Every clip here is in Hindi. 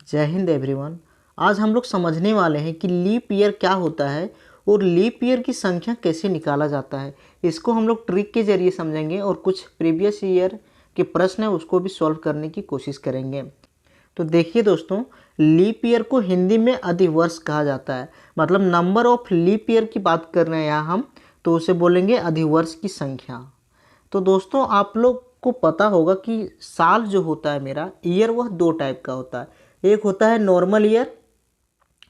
जय हिंद एवरीवन। आज हम लोग समझने वाले हैं कि लीप ईयर क्या होता है और लीप ईयर की संख्या कैसे निकाला जाता है। इसको हम लोग ट्रिक के जरिए समझेंगे और कुछ प्रीवियस ईयर के प्रश्न हैं उसको भी सॉल्व करने की कोशिश करेंगे। तो देखिए दोस्तों, लीप ईयर को हिंदी में अधिवर्ष कहा जाता है। मतलब नंबर ऑफ लीप ईयर की बात कर रहे हैं यहाँ हम, तो उसे बोलेंगे अधिवर्ष की संख्या। तो दोस्तों, आप लोग को पता होगा कि साल जो होता है मेरा ईयर, वह दो टाइप का होता है। एक होता है नॉर्मल ईयर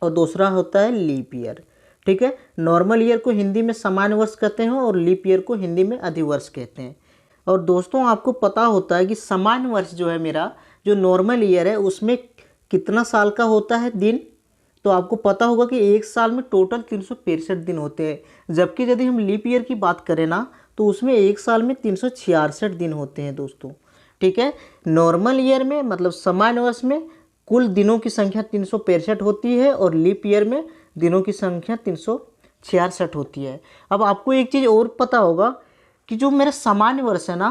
और दूसरा होता है लीप ईयर। ठीक है, नॉर्मल ईयर को हिंदी में सामान्य वर्ष कहते हैं और लीप ईयर को हिंदी में अधिवर्ष कहते हैं। और दोस्तों, आपको पता होता है कि सामान्य वर्ष जो है मेरा, जो नॉर्मल ईयर है, उसमें कितना साल का होता है दिन। तो आपको पता होगा कि एक साल में टोटल 365 दिन होते हैं। जबकि यदि हम लीप ईयर की बात करें ना, तो उसमें एक साल में 366 दिन होते हैं दोस्तों। ठीक है, नॉर्मल ईयर में मतलब सामान्य वर्ष में कुल दिनों की संख्या 365 होती है और लीप ईयर में दिनों की संख्या 366 होती है। अब आपको एक चीज़ और पता होगा कि जो मेरा सामान्य वर्ष है ना,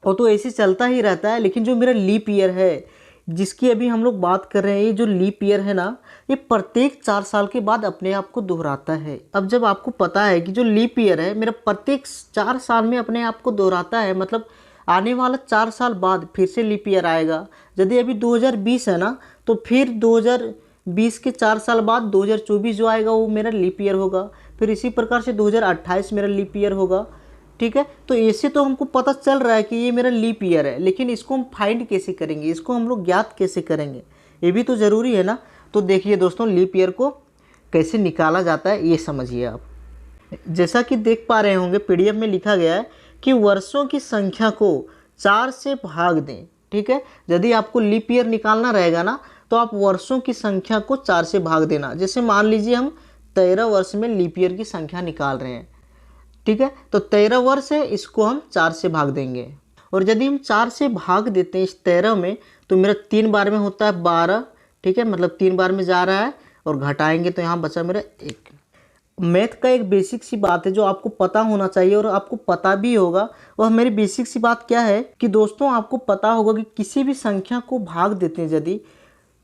वो तो ऐसे चलता ही रहता है, लेकिन जो मेरा लीप ईयर है जिसकी अभी हम लोग बात कर रहे हैं, ये जो लीप ईयर है ना, ये प्रत्येक 4 साल के बाद अपने आप को दोहराता है। अब जब आपको पता है कि जो लीप ईयर है मेरा प्रत्येक 4 साल में अपने आप को दोहराता है, मतलब आने वाला 4 साल बाद फिर से लीप ईयर आएगा। यदि अभी 2020 है ना, तो फिर 2020 के 4 साल बाद 2024 जो आएगा वो मेरा लीप ईयर होगा। फिर इसी प्रकार से 2028 मेरा लीप ईयर होगा। ठीक है, तो ऐसे तो हमको पता चल रहा है कि ये मेरा लीप ईयर है, लेकिन इसको हम फाइंड कैसे करेंगे, इसको हम लोग ज्ञात कैसे करेंगे, ये भी तो ज़रूरी है ना। तो देखिए दोस्तों, लीप ईयर को कैसे निकाला जाता है ये समझिए आप। जैसा कि देख पा रहे होंगे, पीडीएफ में लिखा गया है कि वर्षों की संख्या को 4 से भाग दें। ठीक है, यदि आपको लीप ईयर निकालना रहेगा ना, तो आप वर्षों की संख्या को 4 से भाग देना। जैसे मान लीजिए हम 13 वर्ष में लीप ईयर की संख्या निकाल रहे हैं। ठीक है, तो 13 वर्ष है, इसको हम 4 से भाग देंगे। और यदि हम 4 से भाग देते हैं इस 13 में, तो मेरा 3 बार में होता है 12। ठीक है, मतलब 3 बार में जा रहा है और घटाएंगे तो यहाँ बचा मेरा 1। मैथ का एक बेसिक सी बात है जो आपको पता होना चाहिए और आपको पता भी होगा। वह मेरी बेसिक सी बात क्या है कि दोस्तों, आपको पता होगा कि किसी भी संख्या को भाग देते हैं यदि,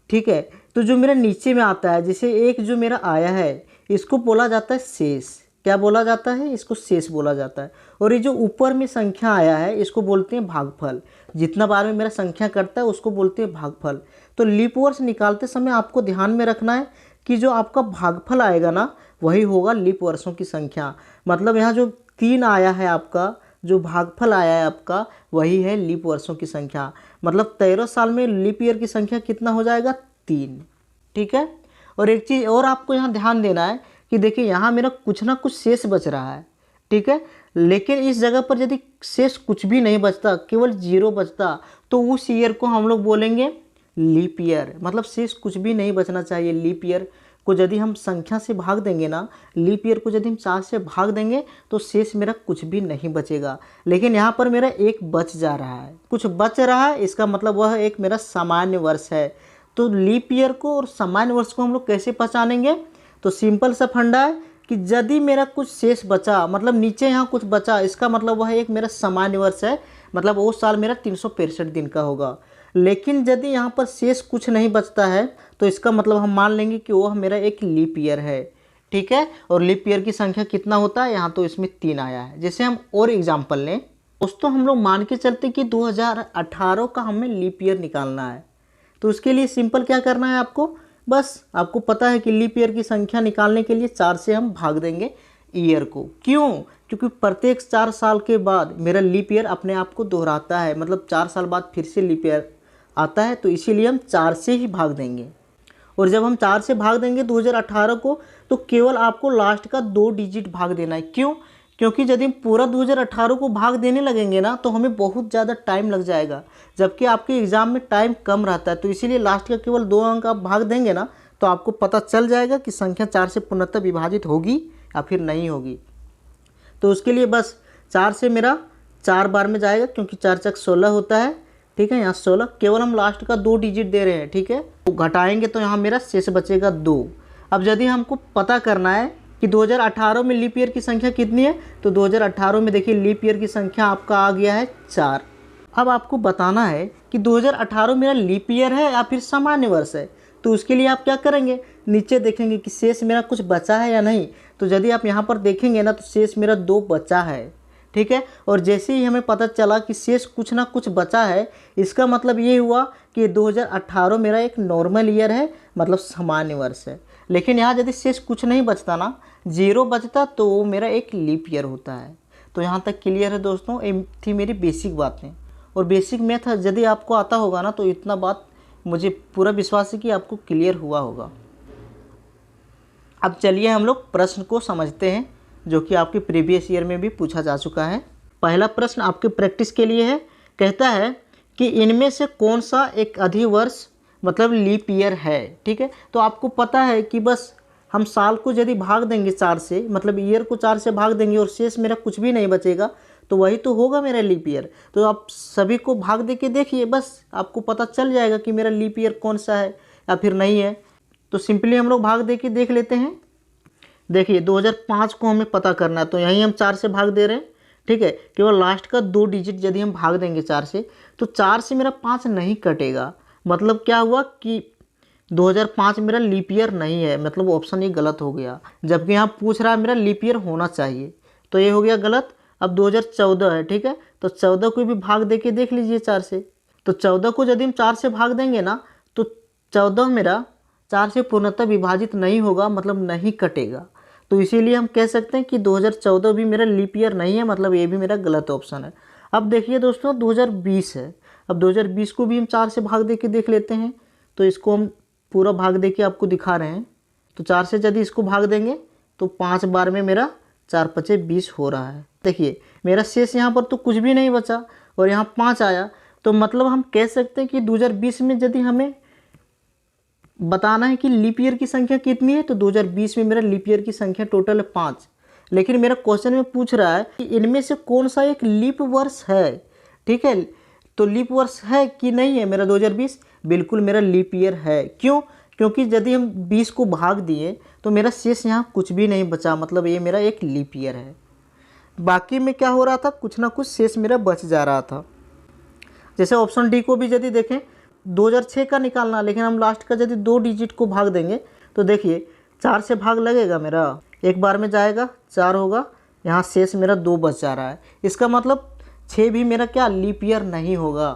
ठीक है, तो जो मेरा नीचे में आता है, जैसे एक जो मेरा आया है, इसको बोला जाता है शेष। क्या बोला जाता है? इसको शेष बोला जाता है। और ये जो ऊपर में संख्या आया है, इसको बोलते हैं भागफल। जितना बार में मेरा संख्या करता है उसको बोलते हैं भागफल। तो लीप वर्ष निकालते समय आपको ध्यान में रखना है कि जो आपका भागफल आएगा ना, वही होगा लीप वर्षों की संख्या। मतलब यहाँ जो 3 आया है आपका, जो भागफल आया है आपका, वही है लीप वर्षों की संख्या। मतलब 13 साल में लीप ईयर की संख्या कितना हो जाएगा? 3। ठीक है, और एक चीज़ और आपको यहाँ ध्यान देना है कि देखिए, यहाँ मेरा कुछ ना कुछ शेष बच रहा है। ठीक है, लेकिन इस जगह पर यदि शेष कुछ भी नहीं बचता, केवल 0 बचता, तो उस ईयर को हम लोग बोलेंगे लीप ईयर। मतलब शेष कुछ भी नहीं बचना चाहिए। लीप ईयर को यदि हम संख्या से भाग देंगे ना, लीप ईयर को यदि हम 4 से भाग देंगे, तो शेष मेरा कुछ भी नहीं बचेगा। लेकिन यहाँ पर मेरा 1 बच जा रहा है, कुछ बच रहा है, इसका मतलब वह एक मेरा सामान्य वर्ष है। तो लीप ईयर को और सामान्य वर्ष को हम लोग कैसे पहचानेंगे? तो सिंपल सा फंडा है कि यदि मेरा कुछ शेष बचा, मतलब नीचे यहाँ कुछ बचा, इसका मतलब वह एक मेरा सामान्य वर्ष है। मतलब वो साल मेरा 365 दिन का होगा। लेकिन यदि यहाँ पर शेष कुछ नहीं बचता है, तो इसका मतलब हम मान लेंगे कि वह मेरा एक लीप ईयर है। ठीक है, और लीप ईयर की संख्या कितना होता है? यहाँ तो इसमें 3 आया है। जैसे हम और एग्जाम्पल लें दोस्तों, हम लोग मान के चलते कि 2018 का हमें लीप ईयर निकालना है। तो उसके लिए सिंपल क्या करना है आपको? बस आपको पता है कि लीप ईयर की संख्या निकालने के लिए 4 से हम भाग देंगे ईयर को। क्यों? क्योंकि प्रत्येक 4 साल के बाद मेरा लीप ईयर अपने आप को दोहराता है। मतलब 4 साल बाद फिर से लीप ईयर आता है, तो इसीलिए हम 4 से ही भाग देंगे। और जब हम 4 से भाग देंगे 2018 को, तो केवल आपको लास्ट का 2 डिजिट भाग देना है। क्यों? क्योंकि यदि हम पूरा 2018 को भाग देने लगेंगे ना, तो हमें बहुत ज़्यादा टाइम लग जाएगा, जबकि आपके एग्ज़ाम में टाइम कम रहता है। तो इसीलिए लास्ट का केवल 2 अंक आप भाग देंगे ना, तो आपको पता चल जाएगा कि संख्या 4 से पूर्णतः विभाजित होगी या फिर नहीं होगी। तो उसके लिए बस 4 से मेरा 4 बार में जाएगा, क्योंकि 4 चक 16 होता है। ठीक है, यहाँ 16, केवल हम लास्ट का 2 डिजिट दे रहे हैं। ठीक है, तो घटाएंगे तो यहाँ मेरा शेष बचेगा 2। अब यदि हमको पता करना है कि 2018 में लीप ईयर की संख्या कितनी है, तो 2018 में देखिए लीप ईयर की संख्या आपका आ गया है 4। अब आपको बताना है कि 2018 मेरा लीप ईयर है या फिर सामान्य वर्ष है। तो उसके लिए आप क्या करेंगे, नीचे देखेंगे कि शेष मेरा कुछ बचा है या नहीं। तो यदि आप यहाँ पर देखेंगे ना तो शेष मेरा 2 बचा है, ठीक है। और जैसे ही हमें पता चला कि शेष कुछ ना कुछ बचा है, इसका मतलब ये हुआ कि 2018 मेरा एक नॉर्मल ईयर है, मतलब सामान्य वर्ष है। लेकिन यहाँ यदि शेष कुछ नहीं बचता ना, 0 बचता, तो वो मेरा एक लीप ईयर होता है। तो यहाँ तक क्लियर है दोस्तों, ये थी मेरी बेसिक बातें। और बेसिक मैथ यदि आपको आता होगा ना तो इतना बात मुझे पूरा विश्वास है कि आपको क्लियर हुआ होगा। अब चलिए हम लोग प्रश्न को समझते हैं, जो कि आपके प्रीवियस ईयर में भी पूछा जा चुका है। पहला प्रश्न आपके प्रैक्टिस के लिए है। कहता है कि इनमें से कौन सा एक अधिवर्ष मतलब लीप ईयर है, ठीक है। तो आपको पता है कि बस हम साल को यदि भाग देंगे 4 से, मतलब ईयर को 4 से भाग देंगे और शेष मेरा कुछ भी नहीं बचेगा, तो वही तो होगा मेरा लीप ईयर। तो आप सभी को भाग दे के देखिए, बस आपको पता चल जाएगा कि मेरा लीप ईयर कौन सा है या फिर नहीं है। तो सिंपली हम लोग भाग दे के देख लेते हैं। देखिए 2005 को हमें पता करना है, तो यहीं हम 4 से भाग दे रहे हैं, ठीक है। केवल लास्ट का 2 डिजिट यदि हम भाग देंगे 4 से, तो 4 से मेरा 5 नहीं कटेगा। मतलब क्या हुआ कि 2005 मेरा लीप ईयर नहीं है, मतलब ऑप्शन ये गलत हो गया। जबकि यहाँ पूछ रहा है मेरा लीप ईयर होना चाहिए, तो ये हो गया गलत। अब 2014 है, ठीक है। तो 14 को भी भाग दे के देख लीजिए 4 से। तो 14 को यदि हम 4 से भाग देंगे ना, तो 14 मेरा 4 से पूर्णतः विभाजित नहीं होगा, मतलब नहीं कटेगा। तो इसीलिए हम कह सकते हैं कि 2014 भी मेरा लीप ईयर नहीं है, मतलब ये भी मेरा गलत ऑप्शन है। अब देखिए दोस्तों 2020 है। अब 2020 को भी हम 4 से भाग दे के देख लेते हैं। तो इसको हम पूरा भाग दे के आपको दिखा रहे हैं। तो 4 से यदि इसको भाग देंगे तो 5 बार में मेरा 4 पचे 20 हो रहा है। देखिए मेरा शेष यहाँ पर तो कुछ भी नहीं बचा और यहाँ 5 आया। तो मतलब हम कह सकते हैं कि 2020 में यदि हमें बताना है कि लीप ईयर की संख्या कितनी है, तो 2020 में मेरा लीप ईयर की संख्या टोटल है 5। लेकिन मेरा क्वेश्चन में पूछ रहा है कि इनमें से कौन सा एक लीप वर्ष है, ठीक है। तो लीप वर्ष है कि नहीं है मेरा 2020? बिल्कुल मेरा लीप ईयर है। क्यों? क्योंकि यदि हम 20 को भाग दिए तो मेरा शेष यहाँ कुछ भी नहीं बचा, मतलब ये मेरा एक लीप ईयर है। बाकी में क्या हो रहा था, कुछ ना कुछ शेष मेरा बच जा रहा था। जैसे ऑप्शन डी को भी यदि देखें, 2006 का निकालना, लेकिन हम लास्ट का यदि 2 डिजिट को भाग देंगे तो देखिए 4 से भाग लगेगा मेरा, एक बार में जाएगा 4 होगा, यहाँ शेष मेरा 2 बच जा रहा है। इसका मतलब 6 भी मेरा क्या लीप ईयर नहीं होगा।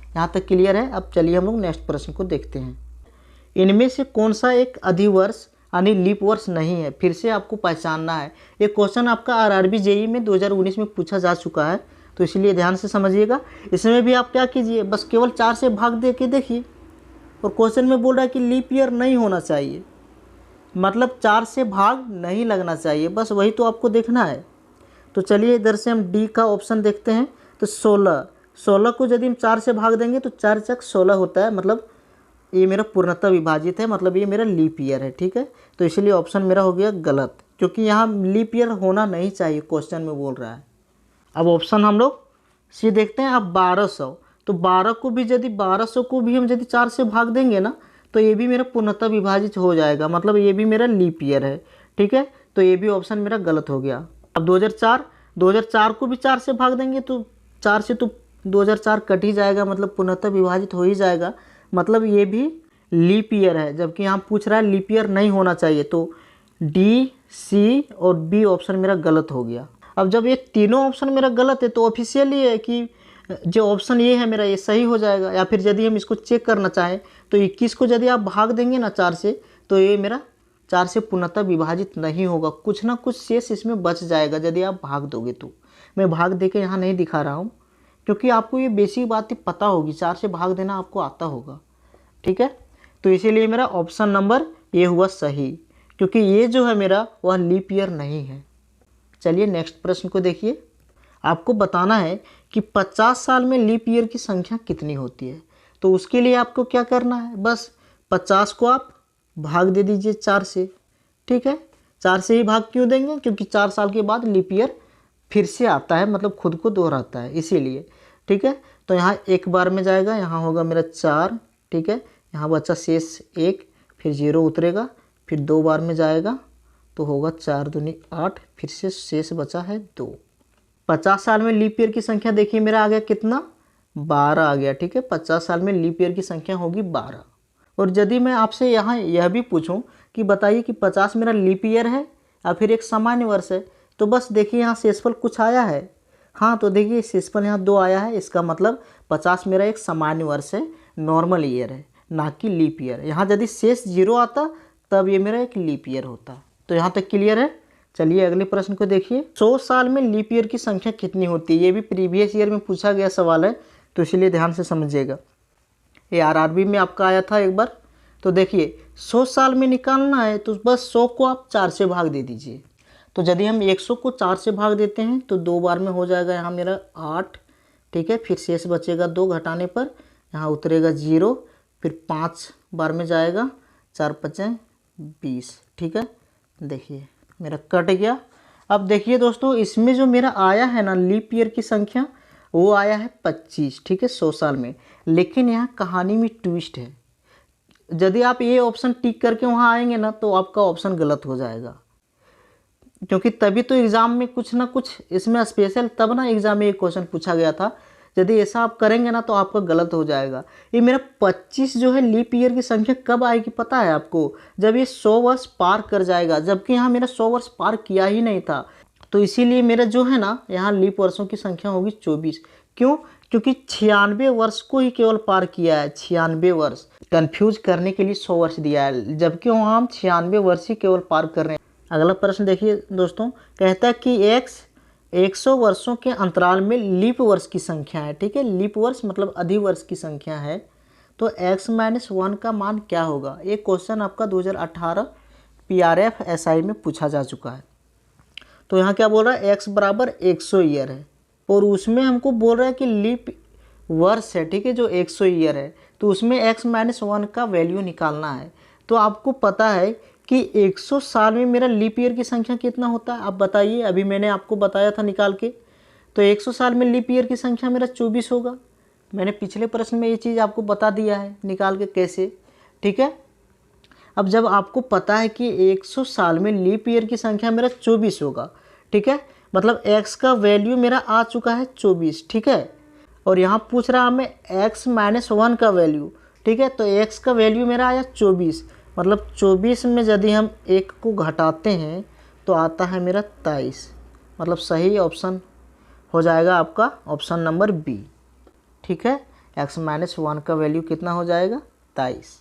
यहाँ तक क्लियर है। अब चलिए हम लोग नेक्स्ट प्रश्न को देखते हैं। इनमें से कौन सा एक अधिवर्ष यानी लीप वर्ष नहीं है, फिर से आपको पहचानना है। ये क्वेश्चन आपका आरआरबी जेईई में 2019 में पूछा जा चुका है, तो इसलिए ध्यान से समझिएगा। इसमें भी आप क्या कीजिए, बस केवल 4 से भाग दे के देखिए। और क्वेश्चन में बोल रहा है कि लीप ईयर नहीं होना चाहिए, मतलब 4 से भाग नहीं लगना चाहिए, बस वही तो आपको देखना है। तो चलिए इधर से हम डी का ऑप्शन देखते हैं। तो 16 को यदि हम 4 से भाग देंगे तो 4 चक 16 होता है, मतलब ये मेरा पूर्णतः विभाजित है, मतलब ये मेरा लीप ईयर है, ठीक है। तो इसलिए ऑप्शन मेरा हो गया गलत, क्योंकि यहाँ लीप ईयर होना नहीं चाहिए, क्वेश्चन में बोल रहा है। अब ऑप्शन हम लोग सी देखते हैं। अब 1200, तो 12 को भी यदि 1200 को भी हम यदि 4 से भाग देंगे ना, तो ये भी मेरा पूर्णतः विभाजित हो जाएगा, मतलब ये भी मेरा लीप ईयर है, ठीक है। तो ये भी ऑप्शन मेरा गलत हो गया। अब 2004 को भी 4 से भाग देंगे तो 4 से तो 2004 कट ही जाएगा, मतलब पूर्णतः विभाजित हो ही जाएगा, मतलब ये भी लीप ईयर है। जबकि यहाँ पूछ रहा है लीप ईयर नहीं होना चाहिए, तो डी, सी और बी ऑप्शन मेरा गलत हो गया। अब जब ये तीनों ऑप्शन मेरा गलत है तो ऑफिशियली है कि जो ऑप्शन ये है मेरा ये सही हो जाएगा। या फिर यदि हम इसको चेक करना चाहें तो 21 को यदि आप भाग देंगे ना 4 से, तो ये मेरा 4 से पूर्णतः विभाजित नहीं होगा, कुछ ना कुछ शेष इसमें बच जाएगा यदि आप भाग दोगे तो। मैं भाग दे के यहाँ नहीं दिखा रहा हूँ, क्योंकि आपको ये बेसिक बातें पता होगी, 4 से भाग देना आपको आता होगा, ठीक है। तो इसीलिए मेरा ऑप्शन नंबर ये हुआ सही, क्योंकि ये जो है मेरा वह लीप ईयर नहीं है। चलिए नेक्स्ट प्रश्न को देखिए। आपको बताना है कि 50 साल में लीप ईयर की संख्या कितनी होती है। तो उसके लिए आपको क्या करना है, बस 50 को आप भाग दे दीजिए 4 से, ठीक है। 4 से ही भाग क्यों देंगे, क्योंकि 4 साल के बाद लीप ईयर फिर से आता है, मतलब खुद को दोहराता है, इसीलिए, ठीक है। तो यहाँ एक बार में जाएगा, यहाँ होगा मेरा 4, ठीक है। यहाँ बचा शेष 1, फिर 0 उतरेगा, फिर 2 बार में जाएगा तो होगा 4 दूनी 8, फिर से शेष बचा है 2। 50 साल में लीप ईयर की संख्या देखिए मेरा आ गया कितना, 12 आ गया। ठीक है, 50 साल में लीप ईयर की संख्या होगी 12। और यदि मैं आपसे यहाँ यह भी पूछूं कि बताइए कि 50 मेरा लीप ईयर है या फिर एक सामान्य वर्ष है, तो बस देखिए यहाँ शेषफल कुछ आया है। हाँ, तो देखिए शेषफल यहाँ 2 आया है, इसका मतलब 50 मेरा एक सामान्य वर्ष है, नॉर्मल ईयर है, ना कि लीप ईयर। यहाँ यदि शेष 0 आता तब ये मेरा एक लीप ईयर होता। तो यहाँ तक क्लियर है। चलिए अगले प्रश्न को देखिए। 100 साल में लीप ईयर की संख्या कितनी होती है? ये भी प्रीवियस ईयर में पूछा गया सवाल है, तो इसलिए ध्यान से समझिएगा। ये आरआरबी में आपका आया था एक बार। तो देखिए 100 साल में निकालना है तो बस 100 को आप 4 से भाग दे दीजिए। तो यदि हम 100 को 4 से भाग देते हैं तो 2 बार में हो जाएगा यहाँ मेरा 8। ठीक है, फिर शेष बचेगा 2 घटाने पर, यहाँ उतरेगा 0, फिर 5 बार में जाएगा, 4 5 20। ठीक है, देखिए मेरा कट गया। अब देखिए दोस्तों, इसमें जो मेरा आया है ना लीप ईयर की संख्या, वो आया है 25। ठीक है, 100 साल में। लेकिन यहाँ कहानी में ट्विस्ट है। यदि आप ये ऑप्शन टिक करके वहाँ आएंगे ना तो आपका ऑप्शन गलत हो जाएगा, क्योंकि तभी तो एग्ज़ाम में कुछ ना कुछ इसमें स्पेशल, तब ना एग्ज़ाम में एक क्वेश्चन पूछा गया था। यदि ऐसा आप करेंगे ना तो आपका गलत हो जाएगा। ये मेरा 25 जो है लीप ईयर की संख्या कब आएगी पता है आपको? जब ये 100 वर्ष पार कर जाएगा, जबकि यहाँ मेरा 100 वर्ष पार किया ही नहीं था। तो इसीलिए मेरा जो है ना यहाँ लीप वर्षों की संख्या होगी 24। क्यों? क्योंकि 96 वर्ष को ही केवल पार किया है, 96 वर्ष। कन्फ्यूज करने के लिए 100 वर्ष दिया है, जबकि वहाँ हम 96 वर्ष ही केवल पार कर रहे हैं। अगला प्रश्न देखिए दोस्तों, कहता है कि x 100 वर्षों के अंतराल में लीप वर्ष की संख्या है। ठीक है, लीप वर्ष मतलब अधिवर्ष की संख्या है। तो x-1 का मान क्या होगा? ये क्वेश्चन आपका 2018 PRF SI में पूछा जा चुका है। तो यहाँ क्या बोल रहा है? x बराबर 100 ईयर है, और उसमें हमको बोल रहा है कि लीप वर्ष है। ठीक है, जो 100 ईयर है, तो उसमें x-1 का वैल्यू निकालना है। तो आपको पता है कि 100 साल में मेरा लीप ईयर की संख्या कितना होता है? आप बताइए। अभी मैंने आपको बताया था निकाल के। तो 100 साल में लीप ईयर की संख्या मेरा 24 होगा। मैंने पिछले प्रश्न में ये चीज़ आपको बता दिया है निकाल के कैसे। ठीक है, अब जब आपको पता है कि 100 साल में लीप ईयर की संख्या मेरा 24 होगा, ठीक है, मतलब x का वैल्यू मेरा आ चुका है 24। ठीक है, और यहाँ पूछ रहा हमें x-1 का वैल्यू। ठीक है, तो x का वैल्यू मेरा आया 24, मतलब 24 में यदि हम 1 को घटाते हैं तो आता है मेरा 23। मतलब सही ऑप्शन हो जाएगा आपका ऑप्शन नंबर बी। ठीक है, x-1 का वैल्यू कितना हो जाएगा? 23।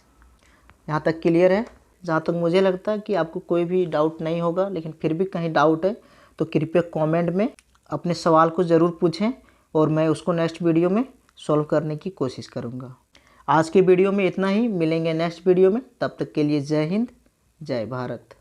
यहाँ तक क्लियर है? जहाँ तक मुझे लगता है कि आपको कोई भी डाउट नहीं होगा, लेकिन फिर भी कहीं डाउट है तो कृपया कमेंट में अपने सवाल को ज़रूर पूछें, और मैं उसको नेक्स्ट वीडियो में सॉल्व करने की कोशिश करूँगा। आज के वीडियो में इतना ही, मिलेंगे नेक्स्ट वीडियो में। तब तक के लिए जय हिंद, जय भारत।